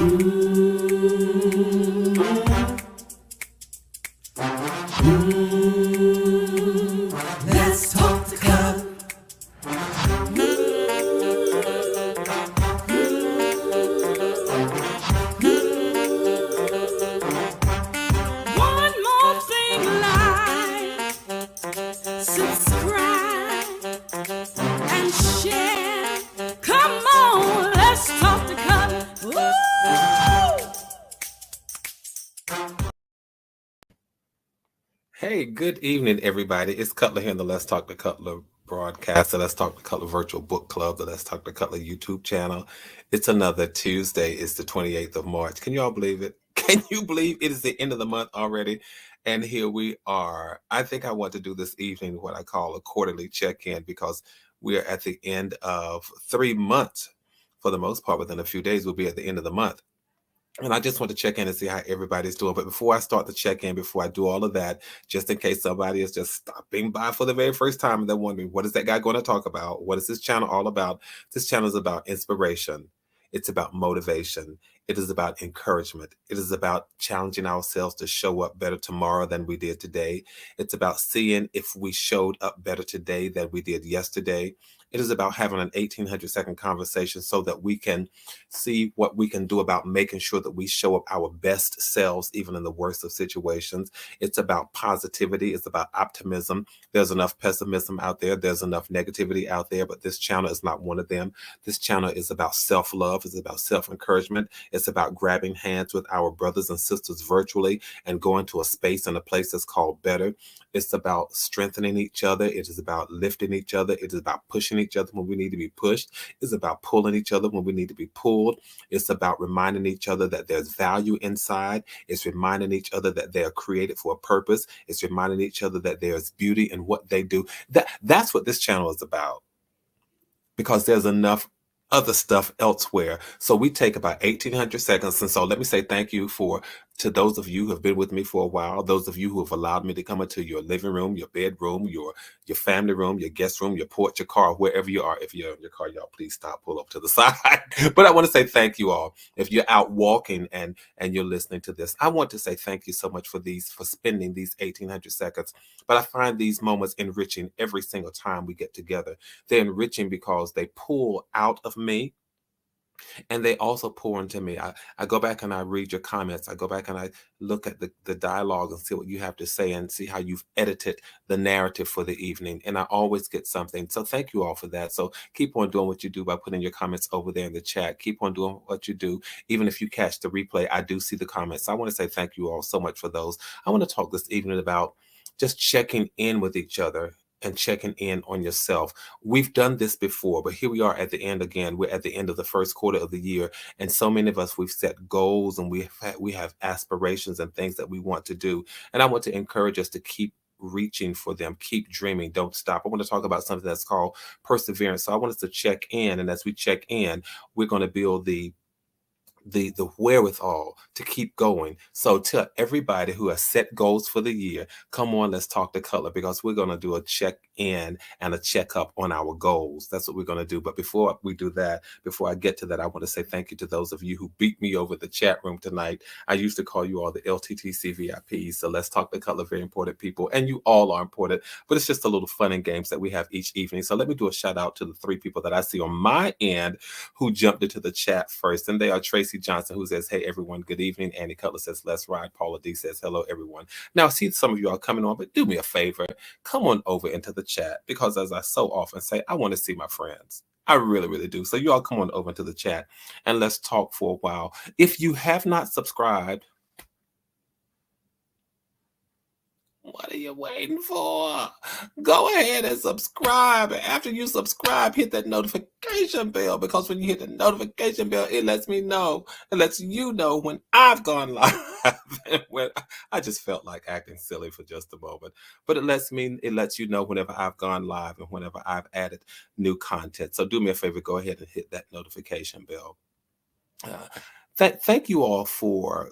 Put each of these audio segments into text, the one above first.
Let's talk the cup. One more thing, like, subscribe, and share. Come on, let's talk the cup. Woo! Hey, good evening, everybody. It's Cutler here in the Let's Talk to Cutler broadcast, the Let's Talk to Cutler virtual book club, the Let's Talk to Cutler YouTube channel. It's another Tuesday. It's the 28th of March. Can you all believe it? Can you believe it is the end of the month already? And here we are. I think I want to do this evening what I call a quarterly check-in because we are at the end of 3 months. For the most part, within a few days, we'll be at the end of the month. And I just want to check in and see how everybody's doing. But before I start the check-in, before I do all of that, just in case somebody is just stopping by for the very first time and they're wondering, what is that guy going to talk about? What is this channel all about? This channel is about inspiration. It's about motivation. It is about encouragement. It is about challenging ourselves to show up better tomorrow than we did today. It's about seeing if we showed up better today than we did yesterday. It is about having an 1,800-second conversation so that we can see what we can do about making sure that we show up our best selves, even in the worst of situations. It's about positivity. It's about optimism. There's enough pessimism out there. There's enough negativity out there, but this channel is not one of them. This channel is about self-love. It's about self-encouragement. It's about grabbing hands with our brothers and sisters virtually and going to a space and a place that's called better. It's about strengthening each other. It is about lifting each other. It is about pushing each other when we need to be pushed. It's about pulling each other when we need to be pulled. It's about reminding each other that there's value inside. It's reminding each other that they are created for a purpose. It's reminding each other that there's beauty in what they do. That's what this channel is about, because there's enough other stuff elsewhere. So we take about 1,800 seconds. And so let me say thank you to those of you who have been with me for a while, those of you who have allowed me to come into your living room, your bedroom, your family room, your guest room, your porch, your car, wherever you are. If you're in your car, y'all, please stop, pull up to the side. But I want to say thank you all. If you're out walking and you're listening to this, I want to say thank you so much for spending these 1,800 seconds. But I find these moments enriching every single time we get together. They're enriching because they pull out of me, and they also pour into me. I go back and I read your comments. I go back and I look at the dialogue and see what you have to say and see how you've edited the narrative for the evening. And I always get something. So thank you all for that. So keep on doing what you do by putting your comments over there in the chat. Keep on doing what you do. Even if you catch the replay, I do see the comments. So I want to say thank you all so much for those. I want to talk this evening about just checking in with each other and checking in on yourself. We've done this before, but here we are at the end again. We're at the end of the first quarter of the year, and so many of us, we've set goals and we have aspirations and things that we want to do. And I want to encourage us to keep reaching for them, keep dreaming, don't stop. I want to talk about something that's called perseverance. So I want us to check in, and as we check in, we're going to build the wherewithal to keep going. So to everybody who has set goals for the year, come on, let's talk to Cutler, because we're going to do a check-in and a check-up on our goals. That's what we're going to do. But before we do that, before I get to that, I want to say thank you to those of you who beat me over the chat room tonight. I used to call you all the LTTC VIPs. So let's talk to Cutler, very important people. And you all are important, but it's just a little fun and games that we have each evening. So let me do a shout out to the 3 people that I see on my end who jumped into the chat first. And they are Tracy Johnson, who says, hey, everyone, good evening. Annie Cutler says, let's ride. Paula D says, hello, everyone. Now, I see some of you are coming on, but do me a favor. Come on over into the chat, because as I so often say, I want to see my friends. I really, really do. So you all come on over into the chat and let's talk for a while. If you have not subscribed, what are you waiting for? Go ahead and subscribe. And after you subscribe, hit that notification bell, because when you hit the notification bell, it lets me know. It lets you know when I've gone live. When I just felt like acting silly for just a moment. But it lets you know whenever I've gone live and whenever I've added new content. So do me a favor, go ahead and hit that notification bell. Thank you all for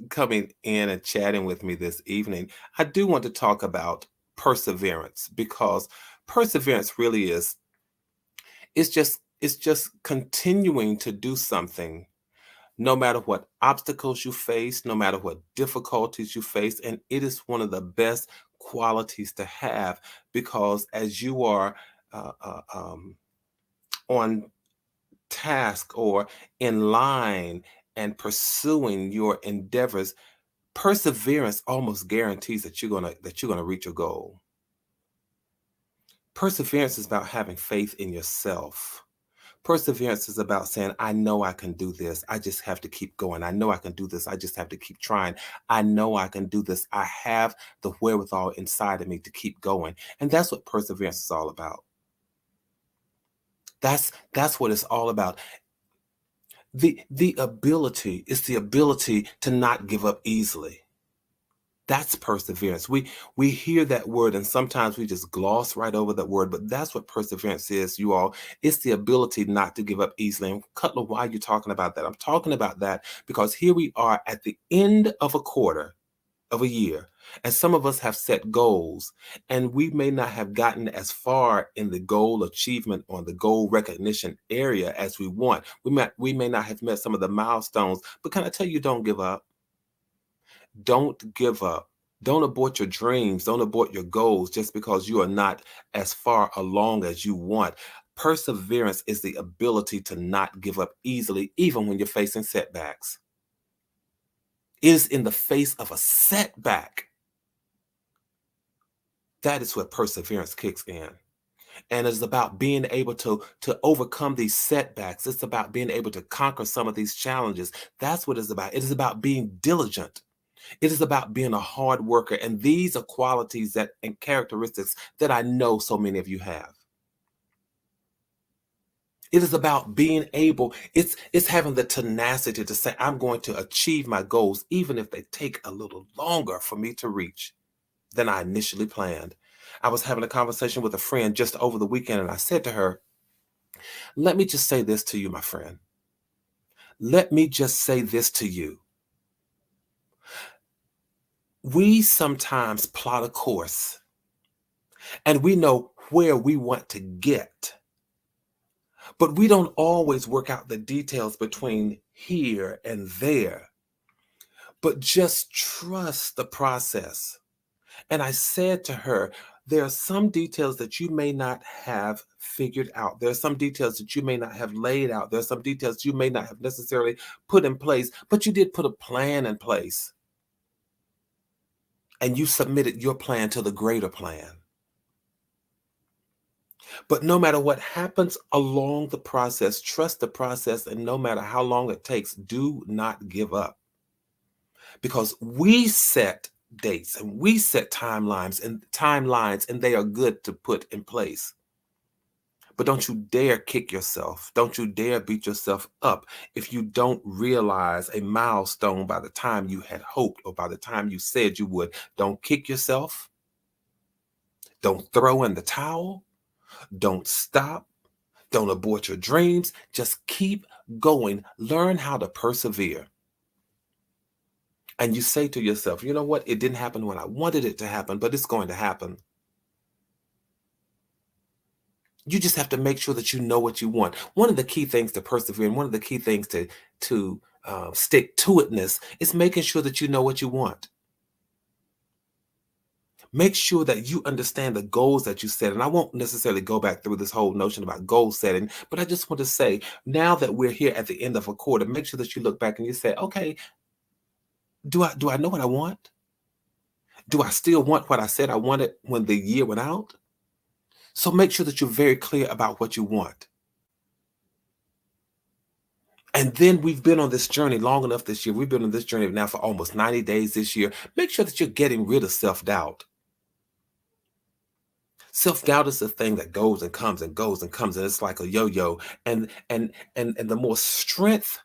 coming in and chatting with me this evening. I do want to talk about perseverance, because perseverance really it's just continuing to do something no matter what obstacles you face, no matter what difficulties you face. And it is one of the best qualities to have, because as you are on task or in line and pursuing your endeavors, perseverance almost guarantees that you're gonna reach your goal. Perseverance is about having faith in yourself. Perseverance is about saying, I know I can do this. I just have to keep going. I know I can do this. I just have to keep trying. I know I can do this. I have the wherewithal inside of me to keep going. And that's what perseverance is all about. That's what it's all about. The ability is the ability to not give up easily. That's perseverance. We hear that word and sometimes we just gloss right over that word, but that's what perseverance is, you all. It's the ability not to give up easily. And Cutler, why are you talking about that? I'm talking about that because here we are at the end of a quarter of a year, and some of us have set goals, and we may not have gotten as far in the goal achievement or the goal recognition area as we want. We may not have met some of the milestones, but can I tell you, don't give up. Don't give up. Don't abort your dreams. Don't abort your goals just because you are not as far along as you want. Perseverance is the ability to not give up easily, even when you're facing setbacks. It is in the face of a setback that is where perseverance kicks in. And it's about being able to overcome these setbacks. It's about being able to conquer some of these challenges. That's what it's about. It is about being diligent. It is about being a hard worker. And these are qualities that and characteristics that I know so many of you have. It is about being able, it's having the tenacity to say, I'm going to achieve my goals, even if they take a little longer for me to reach than I initially planned. I was having a conversation with a friend just over the weekend, and I said to her, let me just say this to you, my friend. Let me just say this to you. We sometimes plot a course and we know where we want to get, but we don't always work out the details between here and there. But just trust the process. And I said to her, there are some details that you may not have figured out. There are some details that you may not have laid out. There are some details you may not have necessarily put in place, but you did put a plan in place. And you submitted your plan to the greater plan. But no matter what happens along the process, trust the process, and no matter how long it takes, do not give up. Because we set dates and we set timelines, and they are good to put in place. But don't you dare kick yourself. Don't you dare beat yourself up if you don't realize a milestone by the time you had hoped or by the time you said you would. Don't kick yourself. Don't throw in the towel. Don't stop. Don't abort your dreams. Just keep going. Learn how to persevere. And you say to yourself, you know what? It didn't happen when I wanted it to happen, but it's going to happen. You just have to make sure that you know what you want. One of the key things to persevere, and one of the key things to stick to itness, is making sure that you know what you want. Make sure that you understand the goals that you set. And I won't necessarily go back through this whole notion about goal setting, but I just want to say, now that we're here at the end of a quarter, make sure that you look back and you say, okay, do I know what I want? Do I still want what I said I wanted when the year went out? So make sure that you're very clear about what you want. And then we've been on this journey long enough this year. We've been on this journey now for almost 90 days this year. Make sure that you're getting rid of self-doubt. Self-doubt is the thing that goes and comes and goes and comes, and it's like a yo-yo. And the more strength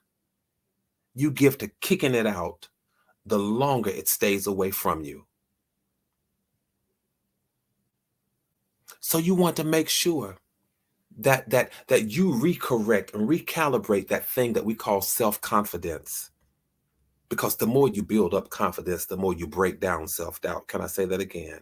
you give to kicking it out, the longer it stays away from you. So you want to make sure that you recorrect and recalibrate that thing that we call self-confidence. Because the more you build up confidence, the more you break down self-doubt. Can I say that again?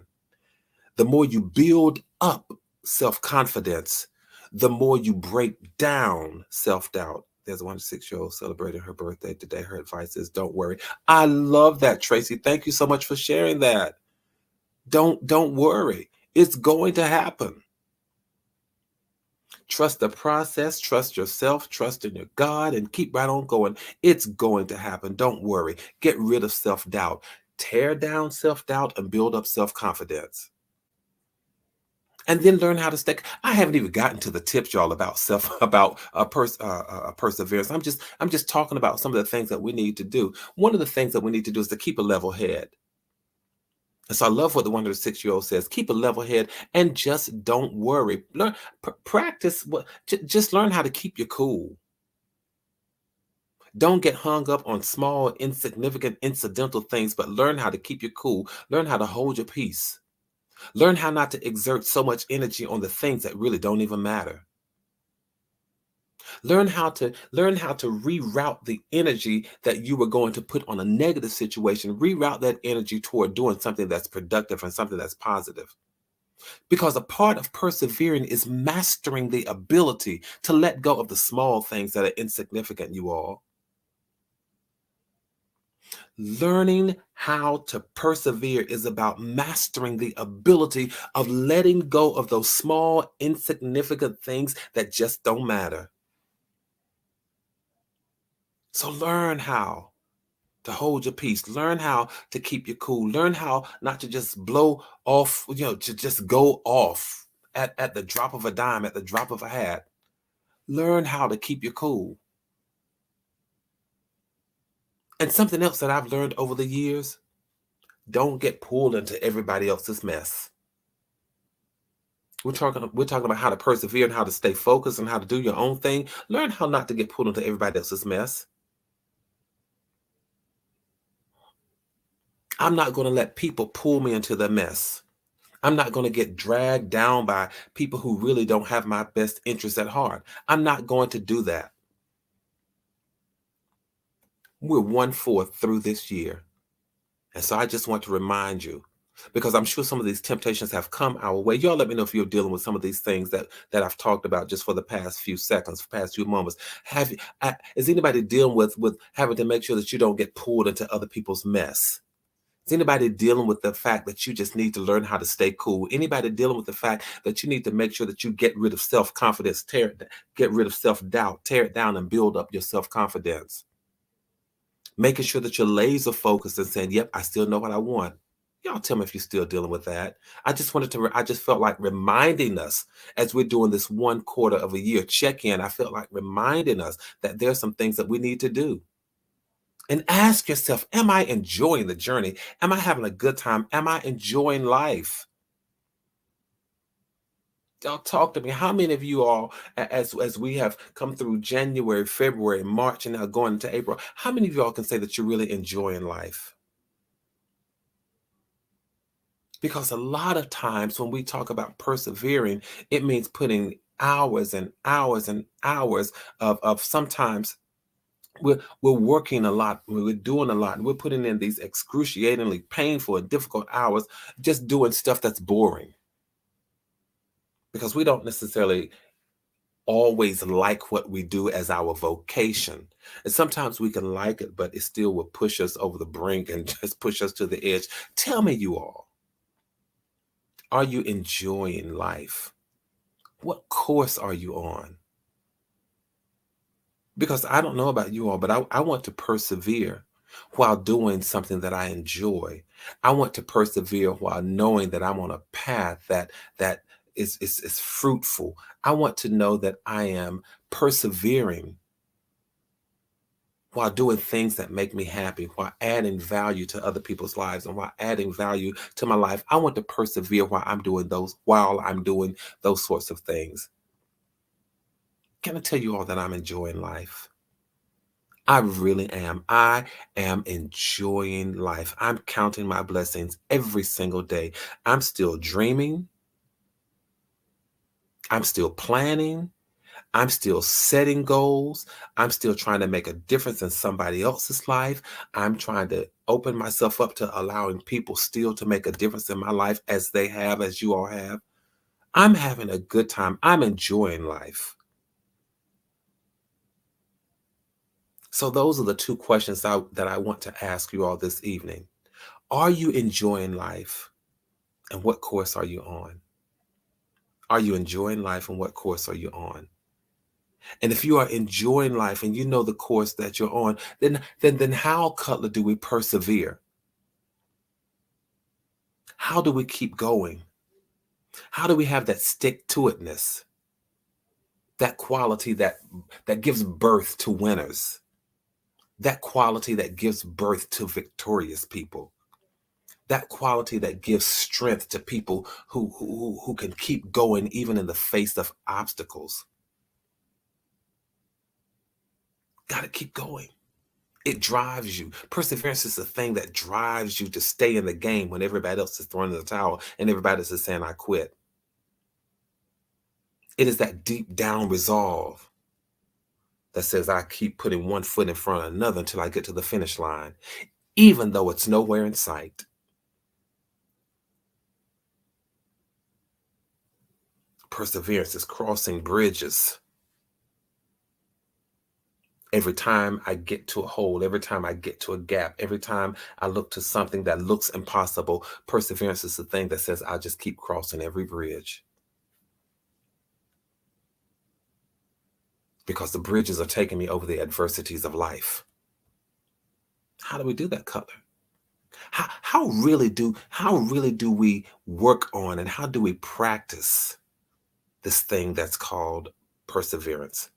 The more you build up self-confidence, the more you break down self-doubt. There's a 106-year-old celebrating her birthday today. Her advice is don't worry. I love that, Tracy. Thank you so much for sharing that. Don't worry. It's going to happen. Trust the process, trust yourself, trust in your God, and keep right on going. It's going to happen. Don't worry. Get rid of self-doubt. Tear down self-doubt and build up self-confidence. And then learn how to stay. I haven't even gotten to the tips, y'all, about perseverance. I'm just talking about some of the things that we need to do. One of the things that we need to do is to keep a level head. And so I love what the 106-year-old says. Keep a level head and just don't worry. Learn, practice. Just learn how to keep you cool. Don't get hung up on small, insignificant, incidental things, but learn how to keep you cool. Learn how to hold your peace. Learn how not to exert so much energy on the things that really don't even matter. Learn how to reroute the energy that you were going to put on a negative situation. Reroute that energy toward doing something that's productive and something that's positive. Because a part of persevering is mastering the ability to let go of the small things that are insignificant, you all. Learning how to persevere is about mastering the ability of letting go of those small, insignificant things that just don't matter. So learn how to hold your peace. Learn how to keep you cool. Learn how not to just blow off, to just go off at the drop of a dime, at the drop of a hat. Learn how to keep you cool. And something else that I've learned over the years, don't get pulled into everybody else's mess. We're talking about how to persevere and how to stay focused and how to do your own thing. Learn how not to get pulled into everybody else's mess. I'm not going to let people pull me into their mess. I'm not going to get dragged down by people who really don't have my best interests at heart. I'm not going to do that. We're 1/4 through this year. And so I just want to remind you, because I'm sure some of these temptations have come our way. Y'all let me know if you're dealing with some of these things that I've talked about just for the past few seconds, past few moments. Is anybody dealing with having to make sure that you don't get pulled into other people's mess? Is anybody dealing with the fact that you just need to learn how to stay cool? Anybody dealing with the fact that you need to make sure that you get rid of self-confidence, get rid of self-doubt, tear it down and build up your self-confidence? Making sure that you're laser focused and saying, yep, I still know what I want. Y'all tell me if you're still dealing with that. I just felt like reminding us as we're doing this 1/4 of a year check-in, I felt like reminding us that there's some things that we need to do. And ask yourself, am I enjoying the journey? Am I having a good time? Am I enjoying life? Y'all talk to me. How many of you all, as we have come through January, February, March, and now going into April, how many of you all can say that you're really enjoying life? Because a lot of times when we talk about persevering, it means putting hours and hours and hours of sometimes we're working a lot, we're doing a lot, and we're putting in these excruciatingly painful and difficult hours just doing stuff that's boring. Because we don't necessarily always like what we do as our vocation. And sometimes we can like it, but it still will push us over the brink and just push us to the edge. Tell me, you all, are you enjoying life? What course are you on? Because I don't know about you all, but I want to persevere while doing something that I enjoy. I want to persevere while knowing that I'm on a path that is fruitful. I want to know that I am persevering while doing things that make me happy, while adding value to other people's lives and while adding value to my life. I want to persevere while I'm doing those sorts of things. Can I tell you all that I'm enjoying life? I really am. I am enjoying life. I'm counting my blessings every single day. I'm still dreaming. I'm still planning. I'm still setting goals. I'm still trying to make a difference in somebody else's life. I'm trying to open myself up to allowing people still to make a difference in my life as they have, as you all have. I'm having a good time. I'm enjoying life. So those are the two questions that I want to ask you all this evening. Are you enjoying life? And what course are you on? Are you enjoying life and what course are you on? And if you are enjoying life and you know the course that you're on, then how, Cutler, do we persevere? How do we keep going? How do we have that stick-to-itness? That quality that gives birth to winners. That quality that gives birth to victorious people. That quality that gives strength to people who can keep going even in the face of obstacles. Got to keep going. It drives you. Perseverance is the thing that drives you to stay in the game when everybody else is throwing in the towel and everybody else is saying, I quit. It is that deep down resolve that says, I keep putting one foot in front of another until I get to the finish line, even though it's nowhere in sight. Perseverance is crossing bridges. Every time I get to a hole, every time I get to a gap, every time I look to something that looks impossible, perseverance is the thing that says, I'll just keep crossing every bridge. Because the bridges are taking me over the adversities of life. How do we do that, Cutler? How really do we work on and how do we practice this thing that's called perseverance?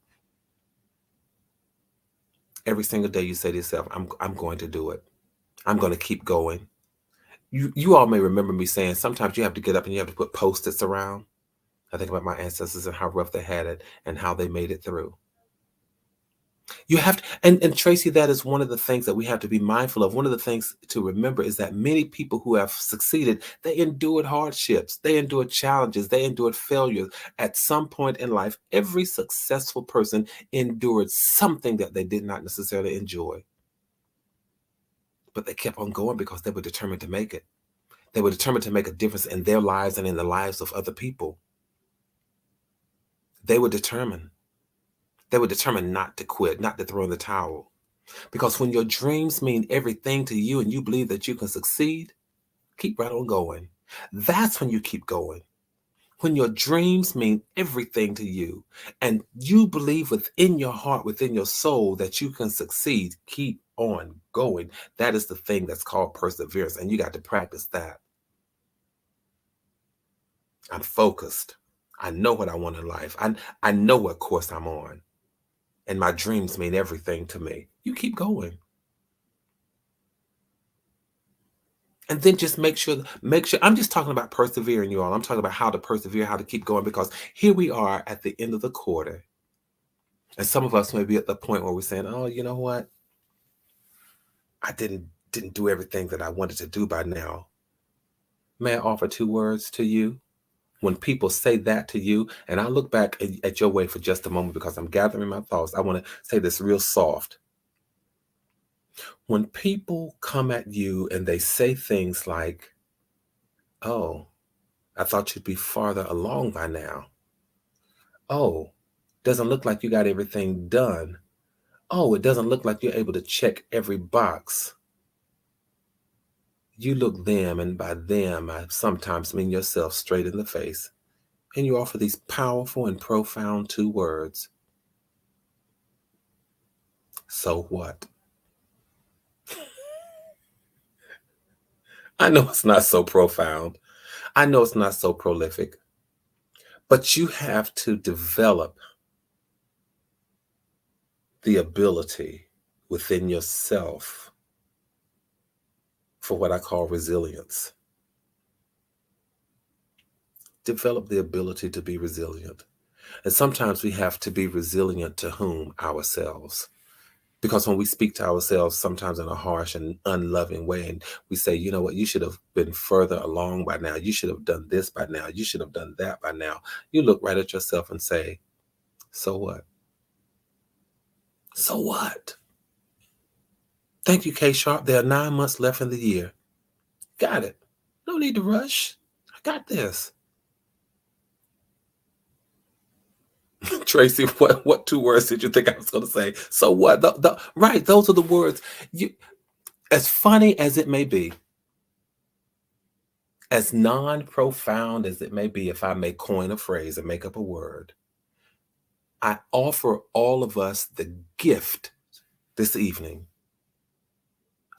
Every single day you say to yourself, I'm going to do it. I'm going to keep going. You all may remember me saying sometimes you have to get up and you have to put Post-its around. I think about my ancestors and how rough they had it and how they made it through. You have to, and Tracy, that is one of the things that we have to be mindful of. One of the things to remember is that many people who have succeeded, they endured hardships, they endured challenges, they endured failures. At some point in life, every successful person endured something that they did not necessarily enjoy. But they kept on going because they were determined to make it. They were determined to make a difference in their lives and in the lives of other people. They were determined. They were determined not to quit, not to throw in the towel. Because when your dreams mean everything to you and you believe that you can succeed, keep right on going. That's when you keep going. When your dreams mean everything to you and you believe within your heart, within your soul that you can succeed, keep on going. That is the thing that's called perseverance. And you got to practice that. I'm focused. I know what I want in life. I know what course I'm on. And my dreams mean everything to me. You keep going. And then just make sure, I'm just talking about persevering, you all. I'm talking about how to persevere, how to keep going, because here we are at the end of the quarter. And some of us may be at the point where we're saying, oh, you know what? I didn't do everything that I wanted to do by now. May I offer 2 words to you? When people say that to you, and I look back at your way for just a moment because I'm gathering my thoughts. I want to say this real soft. When people come at you and they say things like, oh, I thought you'd be farther along by now. Oh, doesn't look like you got everything done. Oh, it doesn't look like you're able to check every box. You look them, and by them, I sometimes mean yourself, straight in the face. And you offer these powerful and profound 2 words. So what? I know it's not so profound. I know it's not so prolific. But you have to develop the ability within yourself for what I call resilience. Develop the ability to be resilient. And sometimes we have to be resilient to whom? Ourselves. Because when we speak to ourselves, sometimes in a harsh and unloving way, and we say, you know what, you should have been further along by now. You should have done this by now. You should have done that by now. You look right at yourself and say, so what? So what? Thank you, K Sharp. There are 9 months left in the year. Got it. No need to rush. I got this. Tracy, what two words did you think I was going to say? So what? Right, those are the words. You, as funny as it may be, as non-profound as it may be, if I may coin a phrase and make up a word, I offer all of us the gift this evening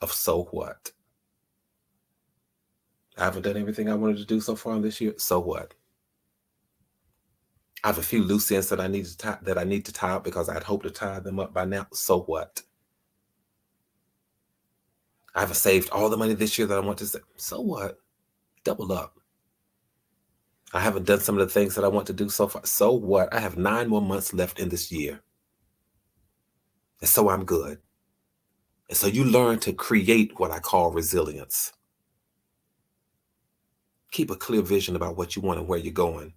of so what? I haven't done everything I wanted to do so far this year. So what? I have a few loose ends that I need to tie up because I'd hoped to tie them up by now. So what? I haven't saved all the money this year that I want to save. So what? Double up. I haven't done some of the things that I want to do so far. So what? I have 9 more months left in this year. And so I'm good. And so you learn to create what I call resilience. Keep a clear vision about what you want and where you're going.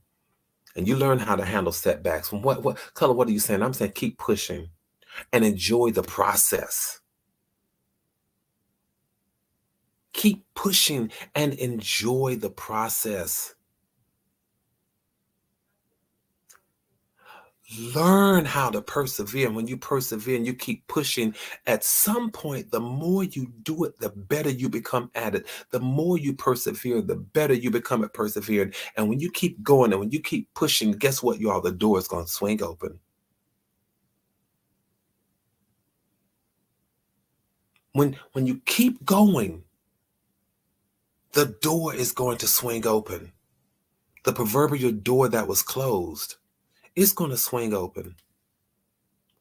And you learn how to handle setbacks. From what color, what are you saying? I'm saying keep pushing and enjoy the process. Keep pushing and enjoy the process. Learn how to persevere. And when you persevere and you keep pushing, at some point, the more you do it, the better you become at it. The more you persevere, the better you become at persevering. And when you keep going and when you keep pushing, guess what, y'all? The door is going to swing open. When you keep going, the door is going to swing open. The proverbial door that was closed is going to swing open.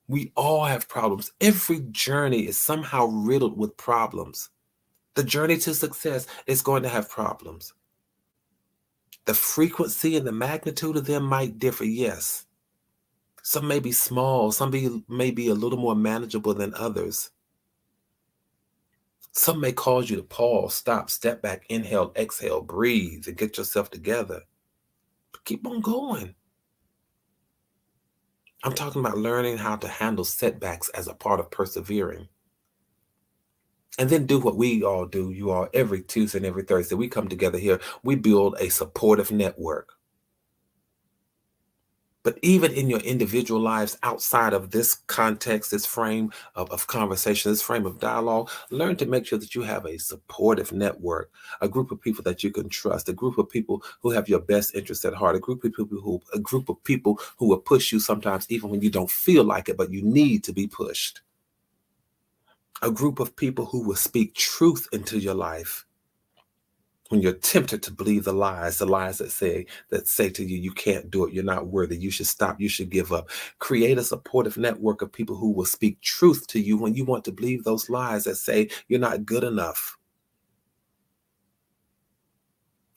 We all have problems. Every journey is somehow riddled with problems. The journey to success is going to have problems. The frequency and the magnitude of them might differ, yes. Some may be small, some may be a little more manageable than others. Some may cause you to pause, stop, step back, inhale, exhale, breathe, and get yourself together. But keep on going. I'm talking about learning how to handle setbacks as a part of persevering. And then do what we all do, you all, every Tuesday and every Thursday. We come together here. We build a supportive network. But even in your individual lives outside of this context, this frame of conversation, this frame of dialogue, learn to make sure that you have a supportive network, a group of people that you can trust, a group of people who have your best interests at heart, a group of people who will push you sometimes even when you don't feel like it, but you need to be pushed. A group of people who will speak truth into your life when you're tempted to believe the lies that say to you, you can't do it, you're not worthy, you should stop, you should give up. Create a supportive network of people who will speak truth to you when you want to believe those lies that say you're not good enough.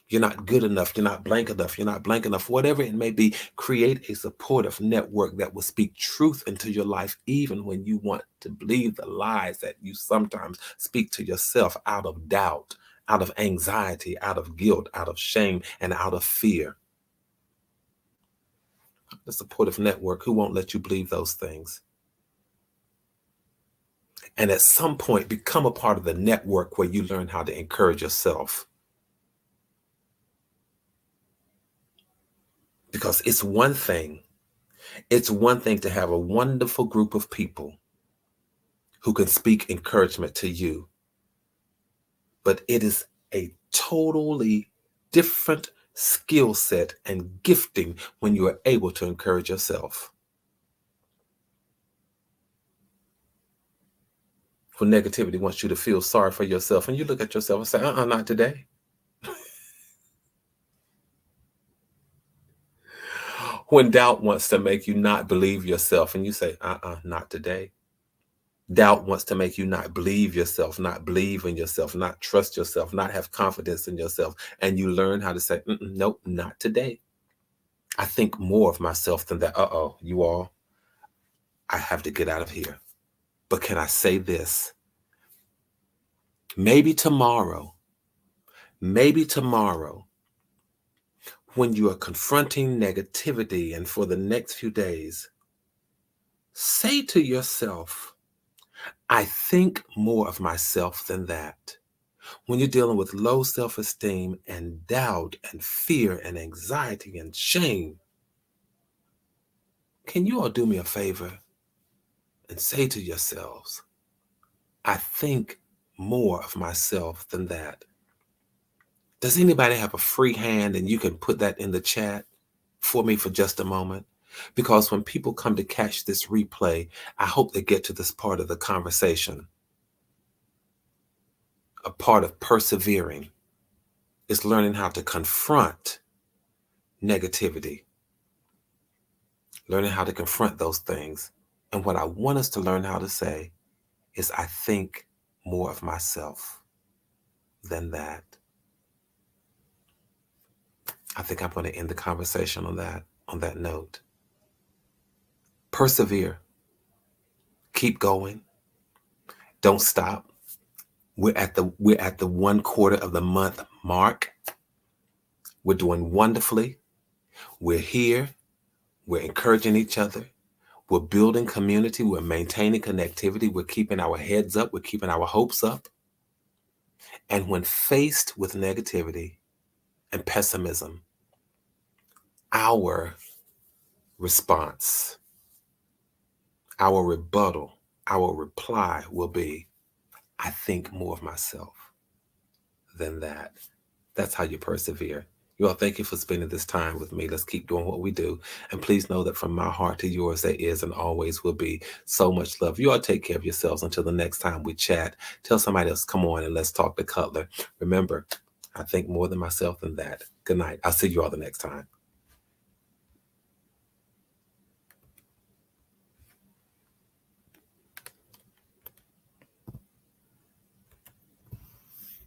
You're not good enough. You're not blank enough. You're not blank enough. Whatever it may be, create a supportive network that will speak truth into your life, even when you want to believe the lies that you sometimes speak to yourself out of doubt, out of anxiety, out of guilt, out of shame, and out of fear. The supportive network who won't let you believe those things. And at some point, become a part of the network where you learn how to encourage yourself. Because it's one thing to have a wonderful group of people who can speak encouragement to you. But it is a totally different skill set and gifting when you are able to encourage yourself. When negativity wants you to feel sorry for yourself and you look at yourself and say, not today. When doubt wants to make you not believe yourself and you say, not today. Doubt wants to make you not believe yourself, not believe in yourself, not trust yourself, not have confidence in yourself. And you learn how to say, nope, not today. I think more of myself than that. You all, I have to get out of here. But can I say this? Maybe tomorrow, when you are confronting negativity and for the next few days, say to yourself, I think more of myself than that. When you're dealing with low self-esteem and doubt and fear and anxiety and shame, Can you all do me a favor and say to yourselves, I think more of myself than that? Does anybody have a free hand and you can put that in the chat for me for just a moment? Because when people come to catch this replay, I hope they get to this part of the conversation. A part of persevering is learning how to confront negativity, learning how to confront those things. And what I want us to learn how to say is, I think more of myself than that. I think I'm going to end the conversation on that note. Persevere. Keep going. Don't stop. We're at the 1/4 of the month mark. We're doing wonderfully. We're here. We're encouraging each other. We're building community. We're maintaining connectivity. We're keeping our heads up. We're keeping our hopes up. And when faced with negativity and pessimism, our response, our rebuttal, our reply will be, I think more of myself than that. That's how you persevere. You all, thank you for spending this time with me. Let's keep doing what we do. And please know that from my heart to yours, there is and always will be so much love. You all take care of yourselves until the next time we chat. Tell somebody else, come on and let's talk to Cutler. Remember, I think more than myself than that. Good night. I'll see you all the next time.